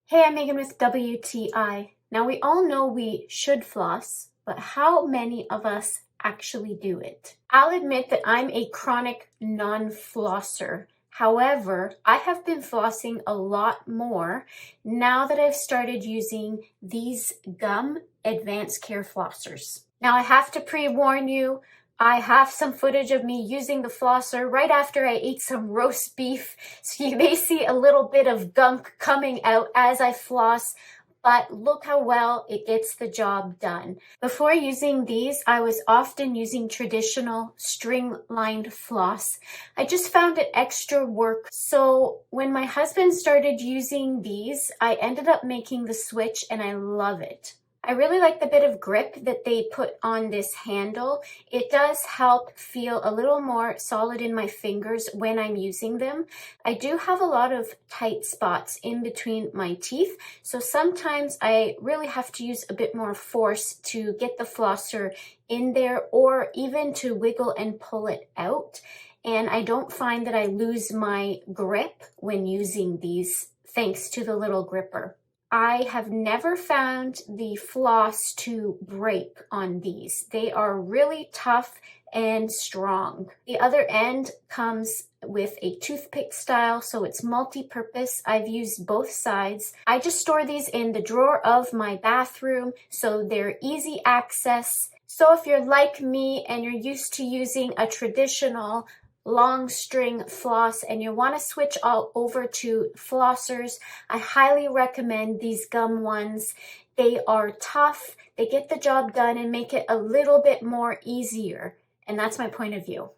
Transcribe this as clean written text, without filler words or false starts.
Hey, I'm Megan with WTI. Now, we all know we should floss, but how many of us actually do it? I'll admit that I'm a chronic non-flosser. However, I have been flossing a lot more now that I've started using these gum advanced care flossers. Now, I have to pre-warn you, I have some footage of me using the flosser right after I ate some roast beef, so you may see a little bit of gunk coming out as I floss, but look how well it gets the job done. Before using these, I was often using traditional string-lined floss. I just found it extra work. So when my husband started using these, I ended up making the switch and I love it. I really like the bit of grip that they put on this handle. It does help feel a little more solid in my fingers when I'm using them. I do have a lot of tight spots in between my teeth, so sometimes I really have to use a bit more force to get the flosser in there or even to wiggle and pull it out. And I don't find that I lose my grip when using these thanks to the little gripper. I have never found the floss to break on these. They are really tough and strong. The other end comes with a toothpick style, so it's multi-purpose. I've used both sides. I just store these in the drawer of my bathroom, so they're easy access. So if you're like me and you're used to using a traditional long string floss and you want to switch all over to flossers, I highly recommend these gum ones. They are tough, they get the job done and make it a little bit more easier. And that's my point of view.